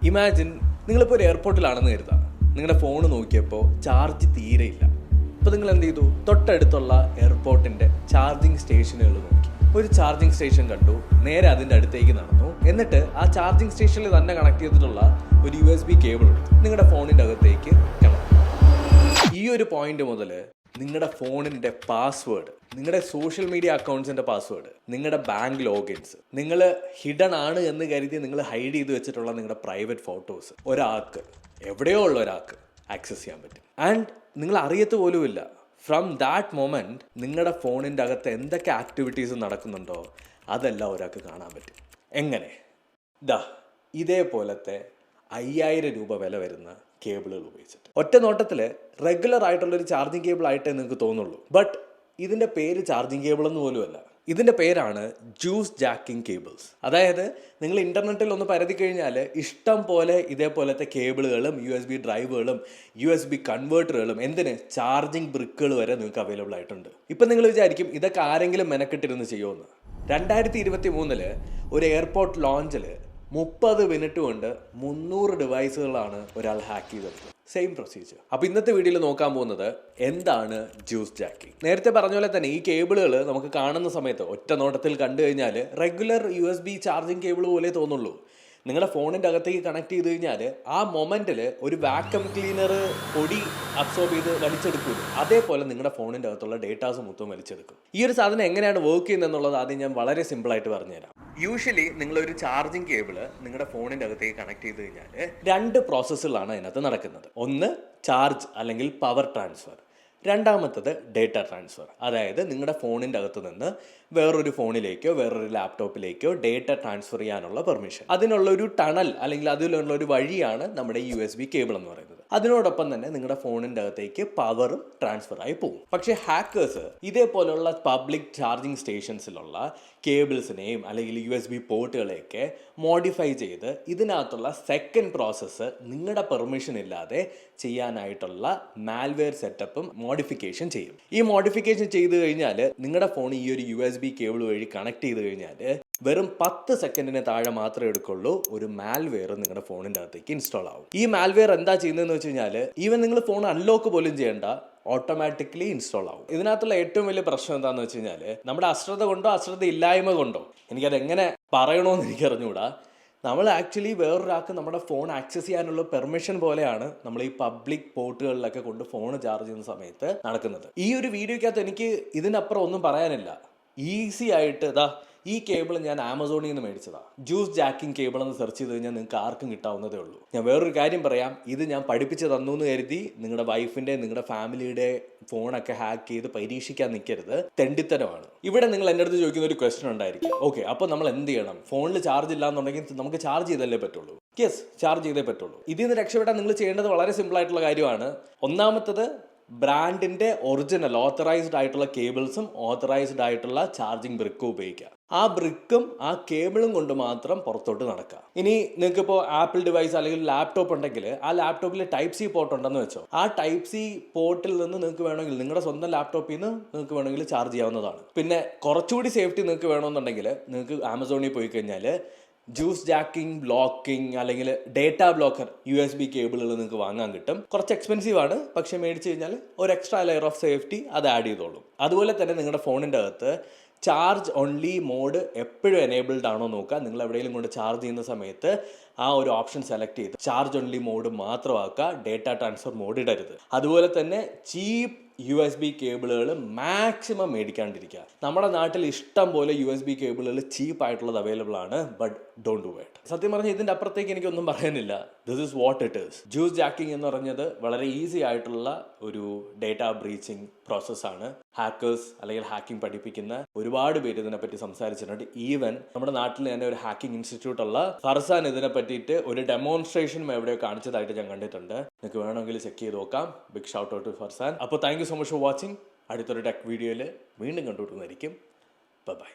Imagine നിങ്ങളിപ്പോൾ ഒരു എയർപോർട്ടിലാണെന്ന് കരുതാം. നിങ്ങളുടെ ഫോൺ നോക്കിയപ്പോൾ ചാർജ് തീരെയില്ല. അപ്പോൾ നിങ്ങൾ എന്ത് ചെയ്തു? തൊട്ടടുത്തുള്ള എയർപോർട്ടിൻ്റെ ചാർജിങ് സ്റ്റേഷനുകൾ നോക്കി. ഒരു ചാർജിങ് സ്റ്റേഷൻ കണ്ടു, നേരെ അതിൻ്റെ അടുത്തേക്ക് നടന്നു. എന്നിട്ട് ആ ചാർജിങ് സ്റ്റേഷനിൽ തന്നെ കണക്ട് ചെയ്തിട്ടുള്ള ഒരു USB കേബിൾ എടുത്തു നിങ്ങളുടെ ഫോണിൻ്റെ അകത്തേക്ക് കണക്ട്. ഈ ഒരു പോയിന്റ് മുതൽ നിങ്ങളുടെ ഫോണിൻ്റെ പാസ്വേഡ്, നിങ്ങളുടെ സോഷ്യൽ മീഡിയ അക്കൗണ്ട്സിൻ്റെ പാസ്വേഡ്, നിങ്ങളുടെ ബാങ്ക് ലോഗിൻസ്, നിങ്ങൾ ഹിഡൻ ആണ് എന്ന് കരുതി നിങ്ങൾ ഹൈഡ് ചെയ്ത് വെച്ചിട്ടുള്ള നിങ്ങളുടെ പ്രൈവറ്റ് ഫോട്ടോസ് ഒരാൾക്ക്, എവിടെയോ ഉള്ള ഒരാൾക്ക് ആക്സസ് ചെയ്യാൻ പറ്റും. ആൻഡ് നിങ്ങൾ അറിയത്ത് പോലുമില്ല. ഫ്രം ദാറ്റ് മൊമെൻറ്റ് നിങ്ങളുടെ ഫോണിൻ്റെ അകത്ത് എന്തൊക്കെ ആക്ടിവിറ്റീസ് നടക്കുന്നുണ്ടോ അതെല്ലാം ഒരാൾക്ക് കാണാൻ പറ്റും. എങ്ങനെ? ഇതേപോലത്തെ 5000 രൂപ വില വരുന്ന കേബിളുകൾ ഉപയോഗിച്ചിട്ട് ഒറ്റ നോട്ടത്തിൽ റെഗുലർ ആയിട്ടുള്ളൊരു ചാർജിങ് കേബിൾ ആയിട്ടേ നിങ്ങൾക്ക് തോന്നുള്ളൂ. ബട്ട് ഇതിൻ്റെ പേര് ചാർജിങ് കേബിൾ എന്ന് പോലുമല്ല. ഇതിൻ്റെ പേരാണ് ജ്യൂസ് ജാക്കിംഗ് കേബിൾസ്. അതായത് നിങ്ങൾ ഇൻ്റർനെറ്റിൽ ഒന്ന് പരതി കഴിഞ്ഞാൽ ഇഷ്ടം പോലെ ഇതേപോലത്തെ കേബിളുകളും USB ഡ്രൈവുകളും USB കൺവേർട്ടറുകളും എന്തിന് ചാർജിങ് ബ്രിക്കുകൾ വരെ നിങ്ങൾക്ക് അവൈലബിൾ ആയിട്ടുണ്ട്. ഇപ്പം നിങ്ങൾ വിചാരിക്കും ഇതൊക്കെ ആരെങ്കിലും മെനക്കെട്ടിരുന്ന് ചെയ്യുമെന്ന്. 2023 ഒരു എയർപോർട്ട് ലോഞ്ചിൽ 30 മിനിറ്റ് കൊണ്ട് 300 ഡിവൈസുകളാണ് ഒരാൾ ഹാക്ക് ചെയ്തെടുത്തത്. Same procedure. അപ്പോൾ ഇന്നത്തെ വീഡിയോയിൽ നോക്കാൻ പോകുന്നത് എന്താണ് ജ്യൂസ് ജാക്കിംഗ്. നേരത്തെ പറഞ്ഞ പോലെ തന്നെ ഈ കേബിളുകൾ നമുക്ക് കാണുന്ന സമയത്ത് ഒറ്റ നോട്ടത്തിൽ കണ്ടു കഴിഞ്ഞാൽ റെഗുലർ USB ചാർജിങ് കേബിൾ പോലെ തോന്നുള്ളൂ. നിങ്ങളുടെ ഫോണിൻ്റെ അകത്തേക്ക് കണക്ട് ചെയ്ത് കഴിഞ്ഞാൽ ആ മൊമെൻറ്റിൽ ഒരു വാക്വം ക്ലീനർ പൊടി അബ്സോർബ് ചെയ്ത് വലിച്ചെടുക്കും. അതേപോലെ നിങ്ങളുടെ ഫോണിൻ്റെ അകത്തുള്ള ഡേറ്റാസ് മൊത്തം വലിച്ചെടുക്കും. ഈ ഒരു സാധനം എങ്ങനെയാണ് വർക്ക് ചെയ്യുന്നത് എന്നുള്ളത് ആദ്യം ഞാൻ വളരെ സിമ്പിളായിട്ട് പറഞ്ഞുതരാം. യൂഷ്വലി നിങ്ങളൊരു ചാർജിങ് കേബിള് നിങ്ങളുടെ ഫോണിൻ്റെ അകത്തേക്ക് കണക്ട് ചെയ്ത് കഴിഞ്ഞാൽ 2 പ്രോസസ്സുകളാണ് അതിനകത്ത് നടക്കുന്നത്. ഒന്ന് ചാർജ് അല്ലെങ്കിൽ പവർ ട്രാൻസ്ഫർ, രണ്ടാമത്തത് ഡേറ്റ ട്രാൻസ്ഫർ. അതായത് നിങ്ങളുടെ ഫോണിൻ്റെ അകത്ത് നിന്ന് വേറൊരു ഫോണിലേക്കോ വേറൊരു ലാപ്ടോപ്പിലേക്കോ ഡേറ്റ ട്രാൻസ്ഫർ ചെയ്യാനുള്ള പെർമിഷൻ. അതിനുള്ളൊരു ടണൽ അല്ലെങ്കിൽ അതിലുള്ള ഒരു വഴിയാണ് നമ്മുടെ USB കേബിൾ എന്ന് പറയുന്നത്. അതിനോടൊപ്പം തന്നെ നിങ്ങളുടെ ഫോണിൻ്റെ അകത്തേക്ക് പവറും ട്രാൻസ്ഫർ ആയി പോകും. പക്ഷേ ഹാക്കേഴ്സ് ഇതേപോലുള്ള പബ്ലിക് ചാർജിങ് സ്റ്റേഷൻസിലുള്ള കേബിൾസിനെയും അല്ലെങ്കിൽ USB പോർട്ടുകളെയൊക്കെ മോഡിഫൈ ചെയ്ത് ഇതിനകത്തുള്ള സെക്കൻഡ് പ്രോസസ്സ് നിങ്ങളുടെ പെർമിഷൻ ഇല്ലാതെ ചെയ്യാനായിട്ടുള്ള മാൽവെയർ സെറ്റപ്പും മോഡിഫിക്കേഷൻ ചെയ്യും. ഈ മോഡിഫിക്കേഷൻ ചെയ്ത് കഴിഞ്ഞാൽ നിങ്ങളുടെ ഫോൺ ഈ ഒരു USB കേബിൾ വഴി കണക്ട് ചെയ്ത് കഴിഞ്ഞാൽ വെറും 10 സെക്കൻഡിന് താഴെ മാത്രമേ എടുക്കുള്ളൂ ഒരു മാൽവെയർ നിങ്ങളുടെ ഫോണിൻ്റെ അകത്തേക്ക് ഇൻസ്റ്റാൾ ആവും. ഈ മാൽവെയർ എന്താ ചെയ്യുന്നതെന്ന് വെച്ച് കഴിഞ്ഞാൽ ഈവൻ നിങ്ങൾ ഫോൺ അൺലോക്ക് പോലും ചെയ്യേണ്ട, ഓട്ടോമാറ്റിക്കലി ഇൻസ്റ്റാൾ ആവും. ഇതിനകത്തുള്ള ഏറ്റവും വലിയ പ്രശ്നം എന്താണെന്ന് വെച്ച് കഴിഞ്ഞാൽ നമ്മുടെ അശ്രദ്ധ കൊണ്ടോ അശ്രദ്ധ ഇല്ലായ്മ കൊണ്ടോ, എനിക്കത് എങ്ങനെ പറയണമെന്ന് എനിക്ക് അറിഞ്ഞുകൂടാ, നമ്മൾ ആക്ച്വലി വേറൊരാൾക്ക് നമ്മുടെ ഫോൺ ആക്സസ് ചെയ്യാനുള്ള പെർമിഷൻ പോലെയാണ് നമ്മൾ ഈ പബ്ലിക് പോർട്ടുകളിലൊക്കെ കൊണ്ട് ഫോൺ ചാർജ് ചെയ്യുന്ന സമയത്ത് നടക്കുന്നത്. ഈ ഒരു വീഡിയോയ്ക്കകത്ത് എനിക്ക് ഇതിനപ്പുറം ഒന്നും പറയാനില്ല. ഈസി ആയിട്ട് ഈ കേബിൾ ഞാൻ ആമസോണിൽ നിന്ന് മേടിച്ചതാണ്. ജ്യൂസ് ജാക്കിംഗ് കേബിൾ എന്ന് സെർച്ച് ചെയ്ത് കഴിഞ്ഞാൽ നിങ്ങൾക്ക് ആർക്കും കിട്ടാവുന്നതേ ഉള്ളൂ. ഞാൻ വേറൊരു കാര്യം പറയാം, ഇത് ഞാൻ പഠിപ്പിച്ച് തന്നു എന്ന് കരുതി നിങ്ങളുടെ വൈഫിൻ്റെ നിങ്ങളുടെ ഫാമിലിയുടെ ഫോണൊക്കെ ഹാക്ക് ചെയ്ത് പരീക്ഷിക്കാൻ നിൽക്കരുത്. തെണ്ടിത്തരമാണ്. ഇവിടെ നിങ്ങൾ എൻ്റെ അടുത്ത് ചോദിക്കുന്ന ഒരു ക്വസ്റ്റ്യൻ ഉണ്ടായിരിക്കും, ഓക്കെ അപ്പോൾ നമ്മൾ എന്ത് ചെയ്യണം? ഫോണിൽ ചാർജ് ഇല്ല എന്നുണ്ടെങ്കിൽ നമുക്ക് ചാർജ് ചെയ്തല്ലേ പറ്റുള്ളൂ. യെസ്, ചാർജ് ചെയ്തേ പറ്റുള്ളൂ. ഇതിൽ നിന്ന് രക്ഷപ്പെടാൻ നിങ്ങൾ ചെയ്യേണ്ടത് വളരെ സിമ്പിൾ ആയിട്ടുള്ള കാര്യമാണ്. ഒന്നാമത്തത് ബ്രാൻഡിന്റെ ഒറിജിനൽ ഓത്തറൈസ്ഡ് ആയിട്ടുള്ള കേബിൾസും ഓത്തറൈസ്ഡ് ആയിട്ടുള്ള ചാർജിങ് ബ്രിക്കും ഉപയോഗിക്കുക. ആ ബ്രിക്കും ആ കേബിളും കൊണ്ട് മാത്രം പുറത്തോട്ട് നടക്കുക. ഇനി നിങ്ങൾക്ക് ഇപ്പോൾ ആപ്പിൾ ഡിവൈസ് അല്ലെങ്കിൽ ലാപ്ടോപ്പ് ഉണ്ടെങ്കിൽ ആ ലാപ്ടോപ്പിൽ Type-C പോർട്ട് ഉണ്ടെന്ന് വെച്ചോ, ആ Type-C പോർട്ടിൽ നിന്ന് നിങ്ങൾക്ക് വേണമെങ്കിൽ നിങ്ങളുടെ സ്വന്തം ലാപ്ടോപ്പിൽ നിന്ന് നിങ്ങൾക്ക് വേണമെങ്കിൽ ചാർജ് ചെയ്യാവുന്നതാണ്. പിന്നെ കുറച്ചുകൂടി സേഫ്റ്റി നിങ്ങൾക്ക് വേണമെന്നുണ്ടെങ്കിൽ നിങ്ങൾക്ക് ആമസോണിൽ പോയി കഴിഞ്ഞാൽ ജ്യൂസ് ജാക്കിംഗ് ബ്ലോക്കിംഗ് അല്ലെങ്കിൽ ഡേറ്റ ബ്ലോക്കർ USB കേബിളുകൾ നിങ്ങൾക്ക് വാങ്ങാൻ കിട്ടും. കുറച്ച് എക്സ്പെൻസീവ് ആണ്, പക്ഷേ മേടിച്ച് കഴിഞ്ഞാൽ ഒരു എക്സ്ട്രാ ലെയർ ഓഫ് സേഫ്റ്റി അത് ആഡ് ചെയ്തോളും. അതുപോലെ തന്നെ നിങ്ങളുടെ ഫോണിൻ്റെ അകത്ത് ചാർജ് ഓൺലി മോഡ് എപ്പോഴും എനേബിൾഡ് ആണോ നോക്കുക. നിങ്ങൾ എവിടെയെങ്കിലും കൊണ്ട് ചാർജ് ചെയ്യുന്ന സമയത്ത് ആ ഒരു ഓപ്ഷൻ സെലക്ട് ചെയ്ത് ചാർജ് ഓൺലി മോഡ് മാത്രമാക്കുക, ഡേറ്റ ട്രാൻസ്ഫർ മോഡ് ഇടരുത്. അതുപോലെ തന്നെ ചീപ്പ് USB കേബിളുകൾ മാക്സിമം മേടിക്കാണ്ടിരിക്കുക. നമ്മുടെ നാട്ടിൽ ഇഷ്ടം പോലെ USB കേബിളുകൾ ചീപ്പായിട്ടുള്ളത് അവൈലബിൾ ആണ്, ബട്ട് ഡോണ്ട് ഡു ഇറ്റ്. സത്യം പറഞ്ഞാൽ ഇതിൻ്റെ അപ്പുറത്തേക്ക് എനിക്കൊന്നും പറയാനില്ല. This is what it is. Juice jacking എന്ന് പറഞ്ഞത് വളരെ ഈസി ആയിട്ടുള്ള ഒരു ഡേറ്റ ബ്രീച്ചിങ് പ്രോസസ്സാണ്. ഹാക്കേഴ്സ് അല്ലെങ്കിൽ ഹാക്കിംഗ് പഠിപ്പിക്കുന്ന ഒരുപാട് പേര് ഇതിനെപ്പറ്റി സംസാരിച്ചിട്ടുണ്ട്. ഈവൻ നമ്മുടെ നാട്ടിൽ തന്നെ ഒരു ഹാക്കിംഗ് ഇൻസ്റ്റിറ്റ്യൂട്ട് ഉള്ള ഫർസാൻ ഇതിനെ പറ്റിയിട്ട് ഒരു ഡെമോൺസ്ട്രേഷനും എവിടെയോ കാണിച്ചതായിട്ട് ഞാൻ കണ്ടിട്ടുണ്ട്. നിങ്ങൾക്ക് വേണമെങ്കിൽ ചെക്ക് ചെയ്ത് നോക്കാം. Big shout out to Farzan. അപ്പോൾ thank you so much for watching. അടുത്തൊരു ടെക് വീഡിയോയിൽ വീണ്ടും കണ്ടുപിടുന്നതായിരിക്കും. ബൈ.